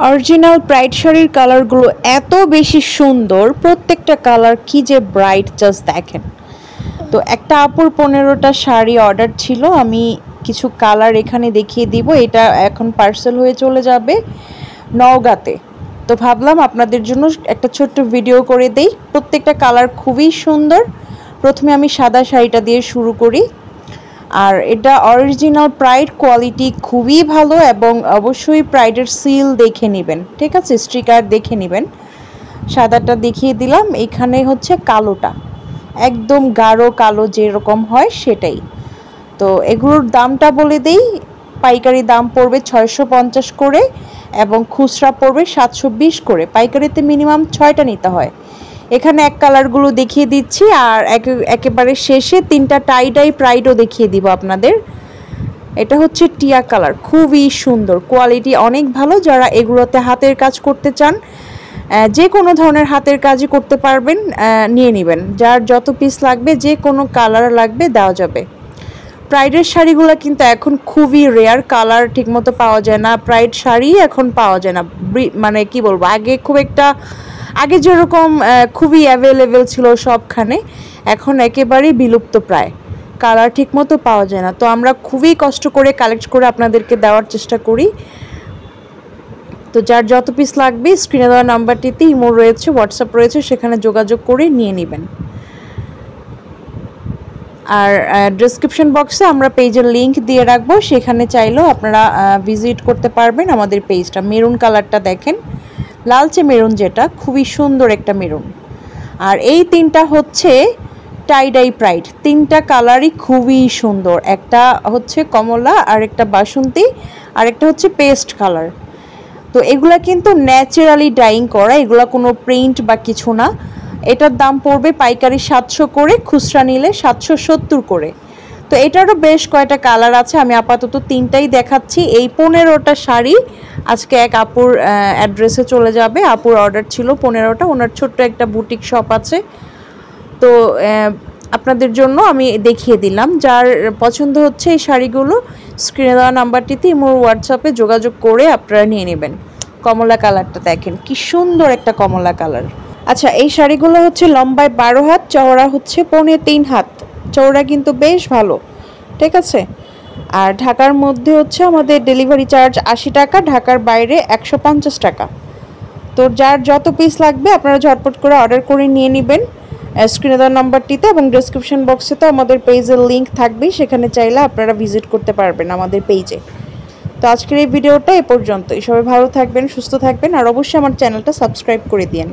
Original pride শাড়ির কালারগুলো এত বেশি সুন্দর, প্রত্যেকটা কালার কি যে ব্রাইট, জাস্ট দেখেন। তো একটা আপুর 15টা শাড়ি অর্ডার ছিল, আমি কিছু কালার এখানে দেখিয়ে দিব। এটা এখন পার্সেল হয়ে চলে যাবে নওগাঁতে। তো ভাবলাম আপনাদের জন্য একটা ছোট্ট ভিডিও করে দেই। প্রত্যেকটা কালার খুবই সুন্দর। প্রথমে আমি সাদা শাড়িটা দিয়ে শুরু করি। আর এটা অরিজিনাল প্রাইড, কোয়ালিটি খুবই ভালো এবং অবশ্যই প্রাইডের সিল দেখে নেবেন, ঠিক আছে, স্টিকার দেখে নেবেন। সাদাটা দেখিয়ে দিলাম, এখানে হচ্ছে কালোটা, একদম গাঢ় কালো যেরকম হয় সেটাই। তো এগুলোর দামটা বলে দেই, পাইকারি দাম পড়বে 650 করে এবং খুচরা পড়বে 720 করে। পাইকারিতে মিনিমাম 6টা নিতে হয়। এখানে এক কালারগুলো দেখিয়ে দিচ্ছি, আর একেবারে শেষে 3টা টাই প্রাইডও দেখিয়ে দিব আপনাদের। এটা হচ্ছে টিয়া কালার, খুবই সুন্দর, কোয়ালিটি অনেক ভালো। যারা এগুলোতে হাতের কাজ করতে চান, যে কোনো ধরনের হাতের কাজই করতে পারবেন, নিয়ে নেবেন। যার যত পিস লাগবে, যে কোনো কালার লাগবে দেওয়া যাবে। প্রাইডের শাড়িগুলো কিন্তু এখন খুবই রেয়ার, কালার ঠিকমতো পাওয়া যায় না। প্রাইড শাড়ি এখন পাওয়া যায় না, মানে কি বলবো, আগে যেরকম খুবই অ্যাভেলেবেল ছিল সবখানে, এখন একেবারেই বিলুপ্ত প্রায়। কালার ঠিকমতো পাওয়া যায় না। তো আমরা খুবই কষ্ট করে কালেক্ট করে আপনাদেরকে দেওয়ার চেষ্টা করি। তো যার যত পিস লাগবে স্ক্রিনে দেওয়া নাম্বারটিতে ইমো রয়েছে, হোয়াটসঅ্যাপ রয়েছে, সেখানে যোগাযোগ করে নিয়ে নেবেন। আর ডেসক্রিপশন বক্সে আমরা পেজের লিংক দিয়ে রাখবো, সেখানে চাইলেও আপনারা ভিজিট করতে পারবেন আমাদের পেজটা। মেরুন কালারটা দেখেন, লালচে মেরুন, যেটা খুবই সুন্দর একটা মেরুন। আর এই 3টা হচ্ছে টাইডাই প্রাইড, 3টা কালারই খুবই সুন্দর। একটা হচ্ছে কমলা, আর একটা বাসন্তী, আর একটা হচ্ছে পেস্ট কালার। তো এগুলা কিন্তু ন্যাচারালি ডাইং করা, এগুলা কোনো প্রিন্ট বা কিছু না। এটার দাম পড়বে পাইকারি 700 করে, খুচরা নিলে 770 করে। তো এটারও বেশ কয়টা কালার আছে, আমি আপাতত 3টাই দেখাচ্ছি। এই 15টা শাড়ি আজকে এক আপুর অ্যাড্রেসে চলে যাবে। আপুর অর্ডার ছিল 15টা, ওনার ছোট্ট একটা বুটিক শপ আছে। তো আপনাদের জন্য আমি দেখিয়ে দিলাম। যার পছন্দ হচ্ছে এই শাড়িগুলো, স্ক্রিনে দেওয়া নাম্বারটিতে ইমো হোয়াটসঅ্যাপে যোগাযোগ করে আপনারা নিয়ে নেবেন। কমলা কালারটা দেখেন, কি সুন্দর একটা কমলা কালার। আচ্ছা, এই শাড়িগুলো হচ্ছে লম্বায় 12 হাত, চওড়া হচ্ছে 3.25 হাত। চওড়া কিন্তু বেশ ভালো, ঠিক আছে। আর ঢাকার মধ্যে হচ্ছে আমাদের ডেলিভারি চার্জ 80 টাকা, ঢাকার বাইরে 150 টাকা। তো যার যত পিস লাগবে আপনারা ঝটপট করে অর্ডার করে নিয়ে নেবেন স্ক্রিনে দেওয়া নাম্বারটিতে, এবং ডেসক্রিপশন বক্সে তো আমাদের পেজের লিঙ্ক থাকবেই, সেখানে চাইলে আপনারা ভিজিট করতে পারবেন আমাদের পেজে। তো আজকের এই ভিডিওটা এ পর্যন্তই। সবাই ভালো থাকবেন, সুস্থ থাকবেন, আর অবশ্যই আমার চ্যানেলটা সাবস্ক্রাইব করে দিন।